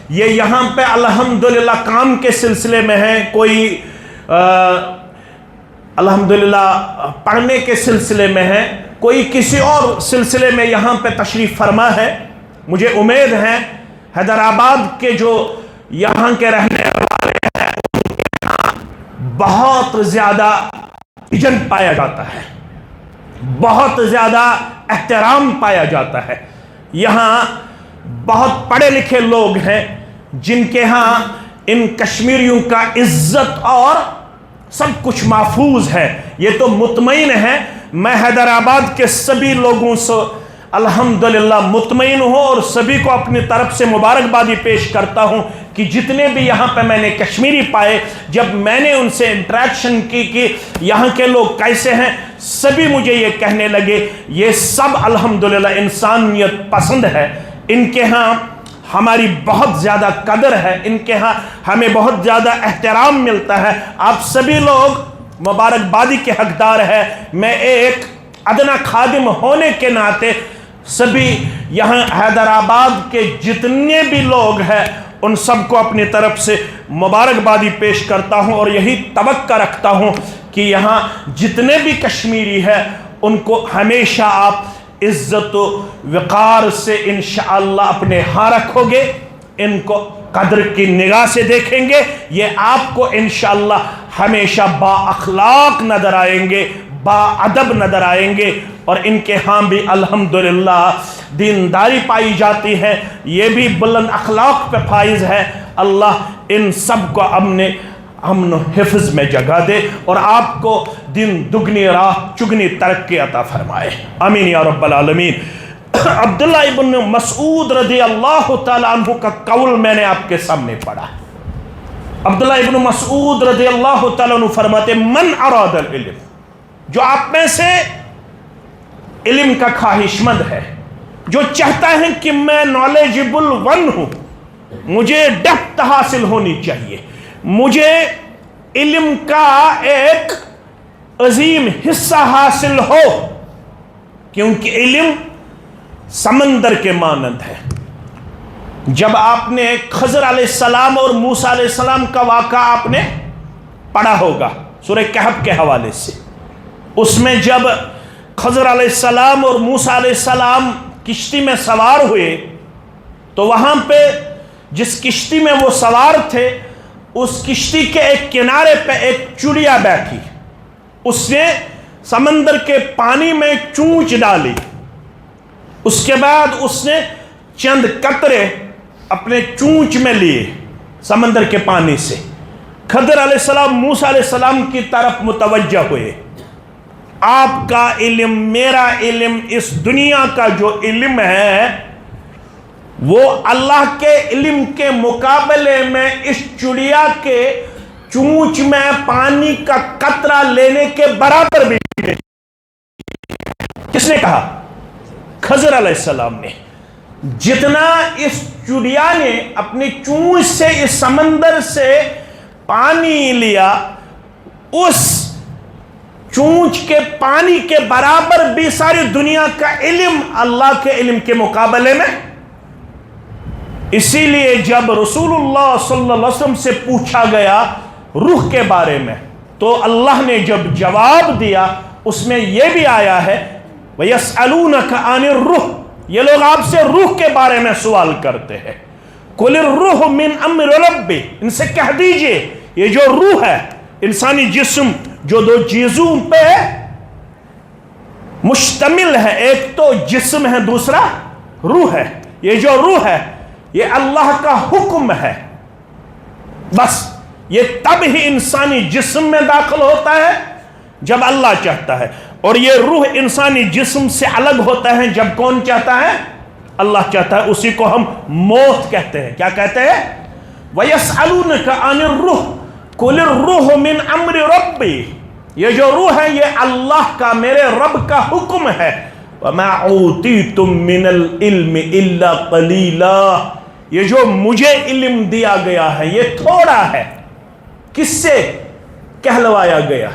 [SPEAKER 1] یہ یہاں پہ الحمدللہ کام کے سلسلے میں ہیں، کوئی الحمدللہ پڑھنے کے سلسلے میں ہے، کوئی کسی اور سلسلے میں یہاں پہ تشریف فرما ہے. مجھے امید ہے حیدرآباد کے جو یہاں کے رہنے والے ہیں ان کے یہاں بہت زیادہ اجن پایا جاتا ہے، بہت زیادہ احترام پایا جاتا ہے. یہاں بہت پڑھے لکھے لوگ ہیں جن کے ہاں ان کشمیریوں کا عزت اور سب کچھ محفوظ ہے. یہ تو مطمئن ہے. میں حیدرآباد کے سبھی لوگوں سے الحمدللہ مطمئن ہوں اور سبھی کو اپنی طرف سے مبارکبادی پیش کرتا ہوں کہ جتنے بھی یہاں پہ میں نے کشمیری پائے، جب میں نے ان سے انٹریکشن کی کہ یہاں کے لوگ کیسے ہیں، سبھی مجھے یہ کہنے لگے یہ سب الحمدللہ انسانیت پسند ہے. ان کے ہاں ہماری بہت زیادہ قدر ہے، ان کے ہاں ہمیں بہت زیادہ احترام ملتا ہے. آپ سبھی لوگ مبارکبادی کے حقدار ہے. میں ایک ادنا خادم ہونے کے ناطے سبھی یہاں حیدرآباد کے جتنے بھی لوگ ہیں ان سب کو اپنی طرف سے مبارکبادی پیش کرتا ہوں اور یہی توقع رکھتا ہوں کہ یہاں جتنے بھی کشمیری ہیں ان کو ہمیشہ آپ عزت و وقار سے انشاءاللہ اپنے ہاں رکھو گے، ان کو قدر کی نگاہ سے دیکھیں گے. یہ آپ کو انشاءاللہ ہمیشہ با اخلاق نظر آئیں گے، با ادب نظر آئیں گے اور ان کے ہاں بھی الحمدللہ دینداری پائی جاتی ہے. یہ بھی بلند اخلاق پہ فائز ہے. اللہ ان سب کو امن و حفظ میں جگہ دے اور آپ کو دن دگنی رات چگنی ترقی عطا فرمائے، آمین یا رب العالمین۔ عبداللہ ابن مسعود رضی اللہ تعالیٰ عنہ کا قول میں نے آپ کے سامنے پڑھا۔ عبداللہ ابن مسعود رضی اللہ تعالیٰ عنہ فرماتے من اراد العلم، جو آپ میں سے علم کا خواہش مند ہے، جو چاہتا ہے کہ میں نالجبل ون ہوں، مجھے ڈیپتھ حاصل ہونی چاہیے، مجھے علم کا ایک عظیم حصہ حاصل ہو، کیونکہ علم سمندر کے مانند ہے۔ جب آپ نے خضر علیہ السلام اور موسیٰ علیہ السلام کا واقعہ آپ نے پڑھا ہوگا سورہ کہف کے حوالے سے، اس میں جب خضر علیہ السلام اور موسیٰ علیہ السلام کشتی میں سوار ہوئے تو وہاں پہ جس کشتی میں وہ سوار تھے اس کشتی کے ایک کنارے پہ ایک چڑیا بیٹھی، اس نے سمندر کے پانی میں چونچ ڈالی، اس کے بعد اس نے چند قطرے اپنے چونچ میں لیے سمندر کے پانی سے۔ خضر علیہ السلام موسیٰ علیہ السلام کی طرف متوجہ ہوئے، آپ کا علم، میرا علم، اس دنیا کا جو علم ہے وہ اللہ کے علم کے مقابلے میں اس چڑیا کے چونچ میں پانی کا قطرہ لینے کے برابر بھی نہیں۔ کس نے کہا؟ خضر علیہ السلام نے۔ جتنا اس چڑیا نے اپنی چونچ سے اس سمندر سے پانی لیا، اس چونچ کے پانی کے برابر بھی ساری دنیا کا علم اللہ کے علم کے مقابلے میں۔ اسی لیے جب رسول اللہ صلی اللہ علیہ وسلم سے پوچھا گیا روح کے بارے میں تو اللہ نے جب جواب دیا اس میں یہ بھی آیا ہے وَيَسْأَلُونَكَ عَنِ الرُّوحِ، یہ لوگ آپ سے روح کے بارے میں سوال کرتے ہیں، قُلِ الرُّوحُ مِنْ أَمْرِ رَبِّ، ان سے کہہ دیجئے یہ جو روح ہے، انسانی جسم جو دو چیزوں پہ مشتمل ہے، ایک تو جسم ہے دوسرا روح ہے، یہ جو روح ہے یہ اللہ کا حکم ہے، بس یہ تب ہی انسانی جسم میں داخل ہوتا ہے جب اللہ چاہتا ہے، اور یہ روح انسانی جسم سے الگ ہوتا ہے جب کون چاہتا ہے؟ اللہ چاہتا ہے۔ اسی کو ہم موت کہتے ہیں۔ کیا کہتے ہیں؟ وَيَسْأَلُونَكَ عَنِ الرُّوحِ قُلِ الرُّوحُ مِنْ أَمْرِ رَبِّي، یہ جو روح ہے یہ اللہ کا، میرے رب کا حکم ہے۔ وَمَا أُوتِيتُم مِّنَ الْعِلْمِ إِلَّا قَلِيلًا، یہ جو مجھے علم دیا گیا ہے یہ تھوڑا ہے۔ کس سے کہلوایا گیا؟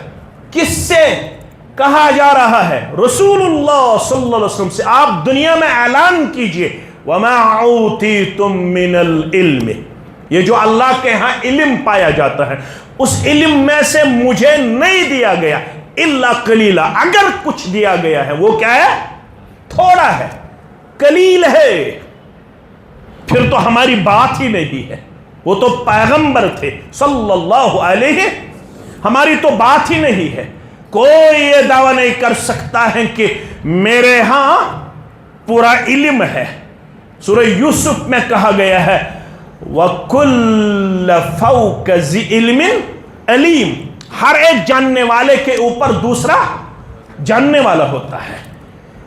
[SPEAKER 1] کس سے کہا جا رہا ہے؟ رسول اللہ صلی اللہ علیہ وسلم سے۔ آپ دنیا میں اعلان کیجئے وَمَا أُوتِيتُم مِّنَ الْعِلْمِ، یہ جو اللہ کے ہاں علم پایا جاتا ہے اس علم میں سے مجھے نہیں دیا گیا الا قلیلا، اگر کچھ دیا گیا ہے وہ کیا ہے؟ تھوڑا ہے، قلیل ہے۔ پھر تو ہماری بات ہی نہیں ہے، وہ تو پیغمبر تھے صلی اللہ علیہ، ہماری تو بات ہی نہیں ہے۔ کوئی یہ دعویٰ نہیں کر سکتا ہے کہ میرے ہاں پورا علم ہے۔ سورہ یوسف میں کہا گیا ہے وَكُلَّ فَوْقَ ذِي عِلْمٍ عَلِيمٍ، ہر ایک جاننے والے کے اوپر دوسرا جاننے والا ہوتا ہے۔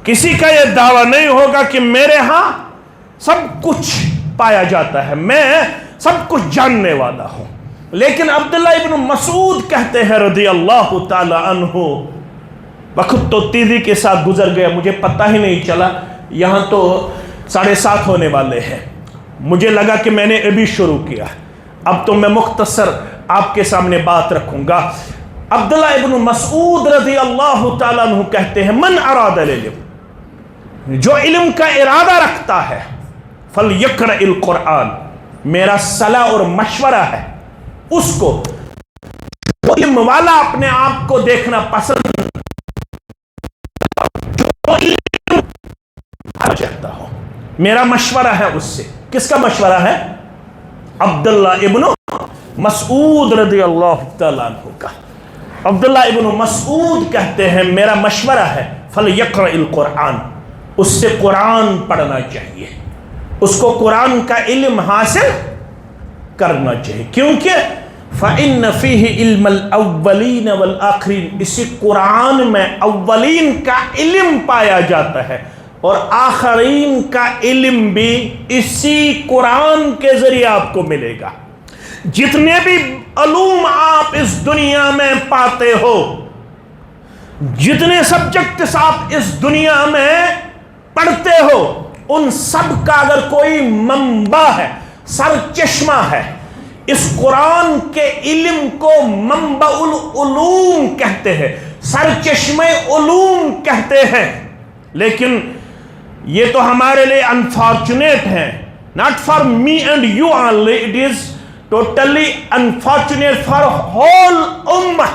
[SPEAKER 1] کسی کا یہ دعویٰ نہیں ہوگا کہ میرے ہاں سب کچھ پایا جاتا ہے، میں سب کچھ جاننے والا ہوں۔ لیکن عبداللہ ابن مسعود کہتے ہیں رضی اللہ تعالی عنہ، وقت تو تیزی کے ساتھ گزر گیا، مجھے پتہ ہی نہیں چلا، یہاں تو 7:30 ہونے والے ہیں، مجھے لگا کہ میں نے ابھی شروع کیا۔ اب تو میں مختصر آپ کے سامنے بات رکھوں گا۔ عبداللہ ابن مسعود رضی اللہ تعالیٰ عنہ کہتے ہیں من اراد العلم، جو علم کا ارادہ رکھتا ہے فلیقرأ القرآن، میرا صلاح اور مشورہ ہے اس کو، وہ علم والا اپنے آپ کو دیکھنا پسند جو علم چاہتا ہو، میرا مشورہ ہے اس سے۔ کس کا مشورہ ہے؟ عبداللہ ابن مسعود رضی اللہ تعالیٰ عنہ کا۔ عبداللہ ابن مسعود کہتے ہیں میرا مشورہ ہے فلیقرأ القرآن، اس سے قرآن پڑھنا چاہیے، اس کو قرآن کا علم حاصل کرنا چاہیے، کیونکہ فَإِنَّ فِيهِ عِلْمَ الْأَوَّلِينَ وَالْآخِرِينَ، اسی قرآن میں اولین کا علم پایا جاتا ہے اور آخرین کا علم بھی اسی قرآن کے ذریعے آپ کو ملے گا۔ جتنے بھی علوم آپ اس دنیا میں پاتے ہو، جتنے سبجیکٹس آپ اس دنیا میں پڑھتے ہو، ان سب کا اگر کوئی منبع ہے، سر چشمہ ہے، اس قرآن کے علم کو منبع العلوم کہتے ہیں، سر چشمہ علوم کہتے ہیں۔ لیکن یہ تو ہمارے لیے انفارچونیٹ ہے، not for me and you only, it is totally unfortunate for whole ummah۔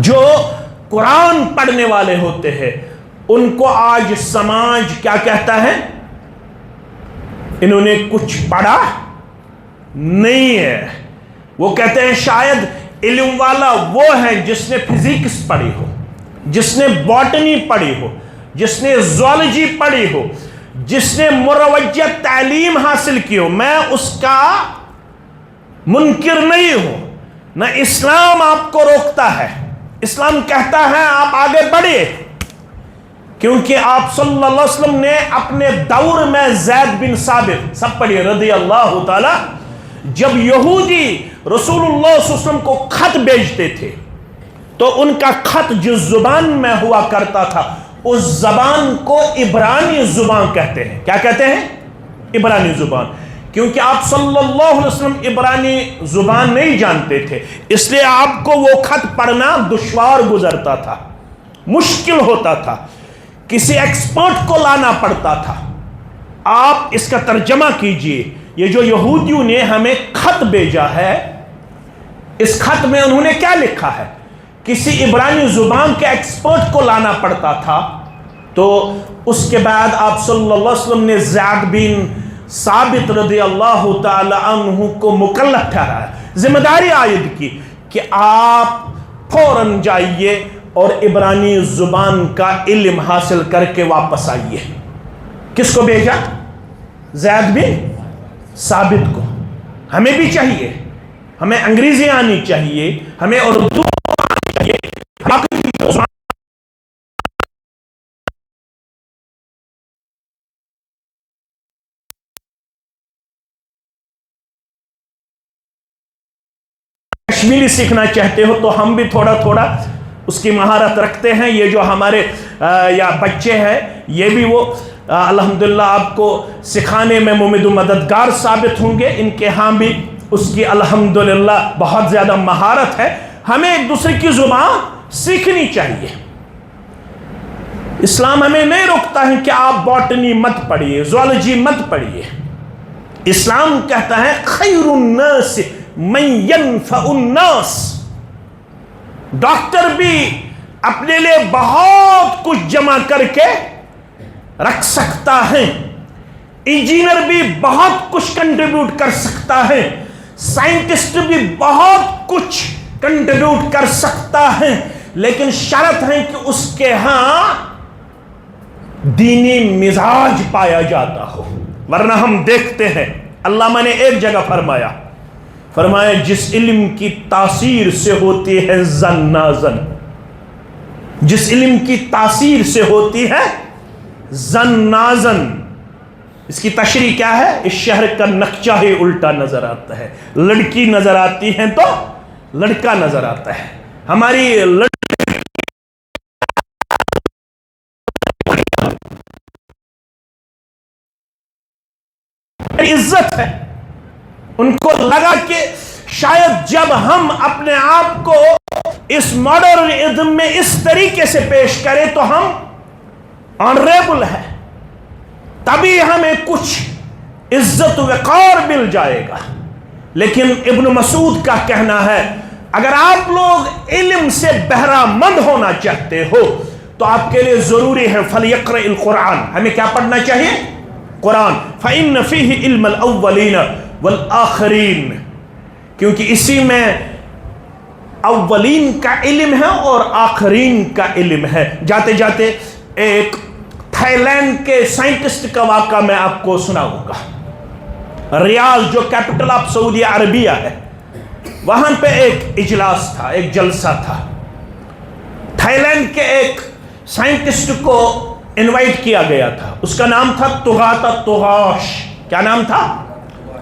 [SPEAKER 1] جو قرآن پڑھنے والے ہوتے ہیں ان کو آج سماج کیا کہتا ہے؟ انہوں نے کچھ پڑھا نہیں ہے۔ وہ کہتے ہیں شاید علم والا وہ ہے جس نے فزکس پڑھی ہو، جس نے باٹنی پڑھی ہو، جس نے زوالوجی پڑھی ہو، جس نے مروجہ تعلیم حاصل کی ہو۔ میں اس کا منکر نہیں ہوں، نہ اسلام آپ کو روکتا ہے۔ اسلام کہتا ہے آپ آگے بڑھے، کیونکہ آپ صلی اللہ علیہ وسلم نے اپنے دور میں زید بن ثابت، سب پڑھیے، رضی اللہ تعالی، جب یہودی رسول اللہ صلی اللہ علیہ وسلم کو خط بھیجتے تھے تو ان کا خط جس زبان میں ہوا کرتا تھا اس زبان کو عبرانی زبان کہتے ہیں۔ کیا کہتے ہیں؟ عبرانی زبان، کیونکہ آپ صلی اللہ علیہ وسلم عبرانی زبان نہیں جانتے تھے، اس لیے آپ کو وہ خط پڑھنا دشوار گزرتا تھا، مشکل ہوتا تھا، کسی ایکسپرٹ کو لانا پڑتا تھا۔ آپ اس کا ترجمہ کیجئے، یہ جو یہودیوں نے ہمیں خط بھیجا ہے، اس خط میں انہوں نے کیا لکھا ہے؟ کسی عبرانی زبان کے ایکسپرٹ کو لانا پڑتا تھا، تو اس کے بعد آپ صلی اللہ علیہ وسلم نے زید بن ثابت رضی اللہ تعالی عنہ کو مکلف ٹھہرایا، ذمہ داری عائد کی کہ آپ فوراً جائیے اور عبرانی زبان کا علم حاصل کر کے واپس آئیے۔ کس کو بھیجا؟ زید بن ثابت کو۔ ہمیں بھی چاہیے، ہمیں انگریزی آنی چاہیے، ہمیں اردو آنی چاہیے، کشمیری سیکھنا چاہتے ہو تو ہم بھی تھوڑا تھوڑا اس کی مہارت رکھتے ہیں۔ یہ جو ہمارے یا بچے ہیں یہ بھی وہ الحمدللہ آپ کو سکھانے میں ممد و مددگار ثابت ہوں گے۔ ان کے ہاں بھی اس کی الحمدللہ بہت زیادہ مہارت ہے۔ ہمیں ایک دوسرے کی زبان سیکھنی چاہیے۔ اسلام ہمیں نہیں روکتا ہے کہ آپ باٹنی مت پڑھیے، زوالوجی مت پڑھیے۔ اسلام کہتا ہے خیر الناس من ينفع الناس۔ ڈاکٹر بھی اپنے لیے بہت کچھ جمع کر کے رکھ سکتا ہے، انجینئر بھی بہت کچھ کنٹریبیوٹ کر سکتا ہے، سائنٹسٹ بھی بہت کچھ کنٹریبیوٹ کر سکتا ہے، لیکن شرط ہے کہ اس کے ہاں دینی مزاج پایا جاتا ہو، ورنہ ہم دیکھتے ہیں علامہ نے ایک جگہ فرمایا جس علم کی تاثیر سے ہوتی ہے زن، جس علم کی تاثیر سے ہوتی ہے زن، اس کی تشریح کیا ہے؟ اس شہر کا نقشہ ہی الٹا نظر آتا ہے، لڑکی نظر آتی ہے تو لڑکا نظر آتا ہے۔ ہماری عزت ہے، ان کو لگا کہ شاید جب ہم اپنے آپ کو اس ماڈرنزم میں اس طریقے سے پیش کریں تو ہم آنریبل ہے، تبھی ہمیں کچھ عزت و وقار مل جائے گا۔ لیکن ابن مسعود کا کہنا ہے اگر آپ لوگ علم سے بہرہ مند ہونا چاہتے ہو تو آپ کے لیے ضروری ہے فَلْيَقْرَئِ الْقُرْآنَ، ہمیں کیا پڑھنا چاہیے؟ قرآن۔ فَإِنَّ فِيهِ عِلْمَ الْأَوَّلِينَ وَالْآخِرِينَ، کیونکہ اسی میں اولین کا علم ہے اور آخرین کا علم ہے۔ جاتے جاتے ایک تھائی لینڈ کے سائنٹسٹ کا واقعہ میں آپ کو سناؤں گا۔ ریاض جو کیپٹل آف سعودی عربیہ ہے، وہاں پہ ایک اجلاس تھا، ایک جلسہ تھا۔ تھائی لینڈ کے ایک سائنٹسٹ کو انوائٹ کیا گیا تھا، اس کا نام تھا توغاتا توغاش۔ کیا نام تھا؟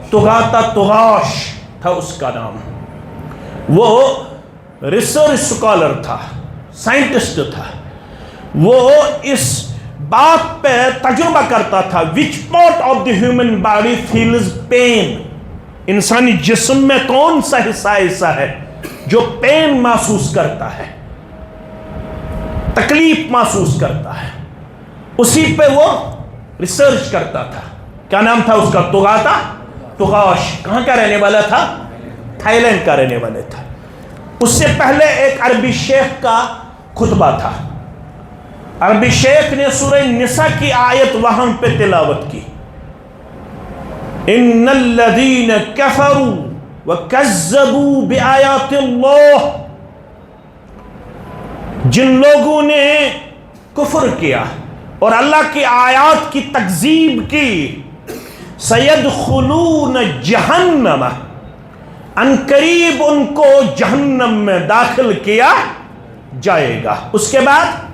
[SPEAKER 1] توغاتا توغاش تھا اس کا نام۔ وہ ریسرچ سکالر تھا، سائنٹسٹ تھا۔ وہ اس بات پہ تجربہ کرتا تھا which part of the human body feels pain، انسانی جسم میں کون سا حصہ ایسا ہے جو پین محسوس کرتا ہے، تکلیف محسوس کرتا ہے۔ اسی پہ وہ ریسرچ کرتا تھا۔ کیا نام تھا اس کا؟ توغاتا توغاش۔ کہاں کا رہنے والا تھا؟ تھائی لینڈ کا رہنے والے تھا۔ اس سے پہلے ایک عربی شیخ کا خطبہ تھا۔ عربی شیخ نے سورہ نساء کی آیت وہاں پہ تلاوت کی، ان الذین کفروا وکذبوا بآیات اللہ، جن لوگوں نے کفر کیا اور اللہ کی آیات کی تکذیب کی، سیدخلون جہنم، ان قریب ان کو جہنم میں داخل کیا جائے گا۔ اس کے بعد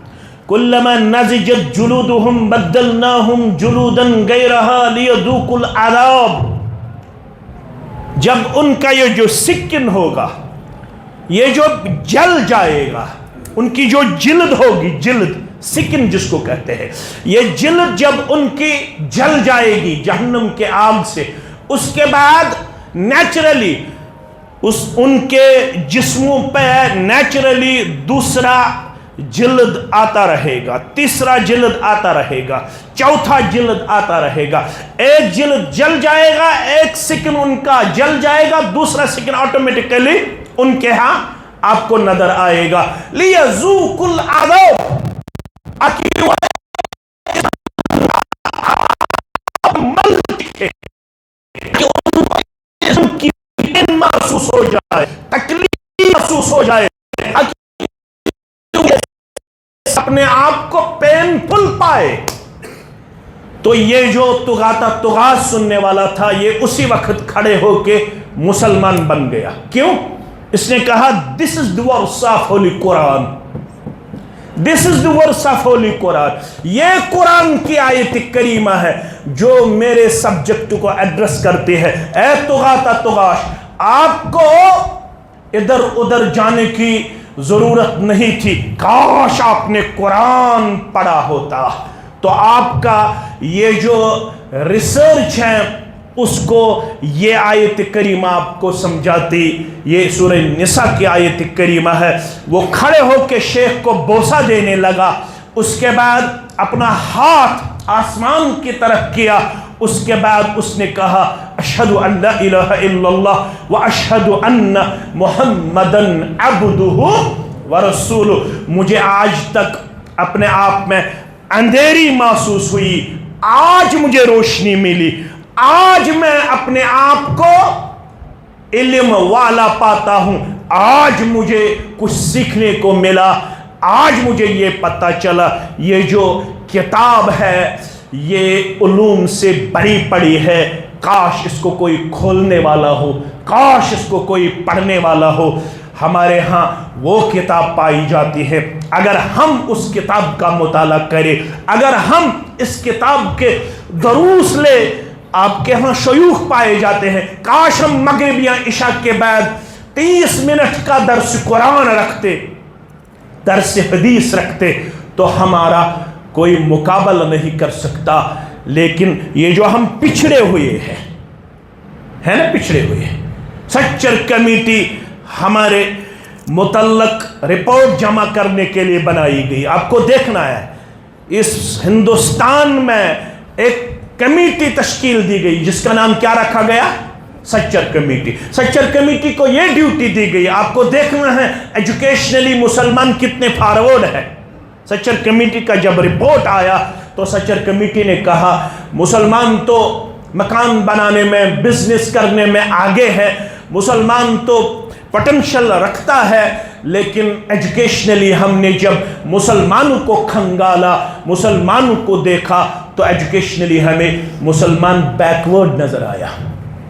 [SPEAKER 1] کلما نضجت جلودہم بدلناہم جلودا غیرہا لیذوقوا العذاب، جب ان کا یہ جو سکن ہوگا، یہ جو جل جائے گا، ان کی جو جلد ہوگی، جلد سکن جس کو کہتے ہیں، یہ جلد جب ان کی جل جائے گی جہنم کے آگ سے، اس کے بعد نیچرلی ان کے جسموں پہ نیچرلی دوسرا جلد آتا رہے گا، تیسرا جلد آتا رہے گا، چوتھا جلد آتا رہے گا۔ ایک جلد جل جائے گا، ایک سکن ان کا جل جائے گا، دوسرا سکن آٹومیٹکلی ان کے ہاں آپ کو نظر آئے گا۔ لیذوقوا العذاب، محسوس ہو جائے، تکلیف محسوس ہو جائے، اپنے آپ کو پین فل پائے۔ تو یہ جو توغاتا توغاش سننے والا تھا، یہ اسی وقت کھڑے ہو کے مسلمان بن گیا۔ کیوں؟ اس نے کہا this is the verse of Holy Quran، this is the verse of Holy Quran، یہ قرآن کی آیت کریمہ ہے جو میرے سبجیکٹ کو ایڈریس کرتی ہے۔ اے توغاتا توغاش، آپ کو ادھر ادھر جانے کی ضرورت نہیں تھی، کاش آپ نے قرآن پڑھا ہوتا تو آپ کا یہ جو ریسرچ ہے اس کو یہ آیت کریمہ آپ کو سمجھاتی۔ یہ سورہ نساء کی آیت کریمہ ہے۔ وہ کھڑے ہو کے شیخ کو بوسہ دینے لگا، اس کے بعد اپنا ہاتھ آسمان کی طرف کیا، اس کے بعد اس نے کہا اشہد ان لا الہ الا اللہ واشہد ان محمدا عبدہ ورسولہ۔ مجھے آج تک اپنے آپ میں اندھیری محسوس ہوئی، آج مجھے روشنی ملی، آج میں اپنے آپ کو علم والا پاتا ہوں، آج مجھے کچھ سیکھنے کو ملا، آج مجھے یہ پتہ چلا یہ جو کتاب ہے یہ علوم سے بھری پڑی ہے، کاش اس کو کوئی کھولنے والا ہو، کاش اس کو کوئی پڑھنے والا ہو۔ ہمارے ہاں وہ کتاب پائی جاتی ہے، اگر ہم اس کتاب کا مطالعہ کریں، اگر ہم اس کتاب کے دروس لے، آپ کے ہاں شیوخ پائے جاتے ہیں، کاش ہم مغرب یا عشاء کے بعد 30 منٹ کا درس قرآن رکھتے، درس حدیث رکھتے، تو ہمارا کوئی مقابلہ نہیں کر سکتا۔ لیکن یہ جو ہم پچھڑے ہوئے ہیں، ہے نا، پچھڑے ہوئے ہیں، سچر کمیٹی ہمارے متعلق رپورٹ جمع کرنے کے لیے بنائی گئی۔ آپ کو دیکھنا ہے اس ہندوستان میں ایک کمیٹی تشکیل دی گئی جس کا نام کیا رکھا گیا؟ سچر کمیٹی۔ سچر کمیٹی کو یہ ڈیوٹی دی گئی، آپ کو دیکھنا ہے ایجوکیشنلی مسلمان کتنے فارورڈ ہے۔ سچر کمیٹی کا جب رپورٹ آیا تو سچر کمیٹی نے کہا مسلمان تو مکان بنانے میں، بزنس کرنے میں آگے ہے، مسلمان تو پوٹینشل رکھتا ہے، لیکن ایجوکیشنلی ہم نے جب مسلمانوں کو کھنگالا، مسلمانوں کو دیکھا تو ایجوکیشنلی ہمیں مسلمان بیکورڈ نظر آیا۔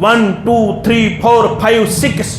[SPEAKER 1] 1 2 3 4 5 6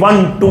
[SPEAKER 1] 1 2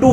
[SPEAKER 1] 2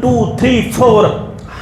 [SPEAKER 1] 2 3 4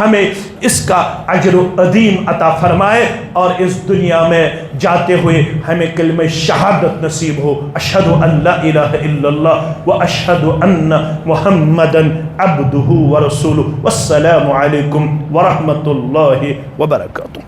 [SPEAKER 1] ہمیں اس کا اجر عظیم عطا فرمائے اور اس دنیا میں جاتے ہوئے ہمیں کلمہ شہادت نصیب ہو، اشہد ان لا الہ الا اللہ و اشہد ان محمدا عبدہ ورسولہ۔ والسلام علیکم ورحمۃ اللہ وبرکاتہ۔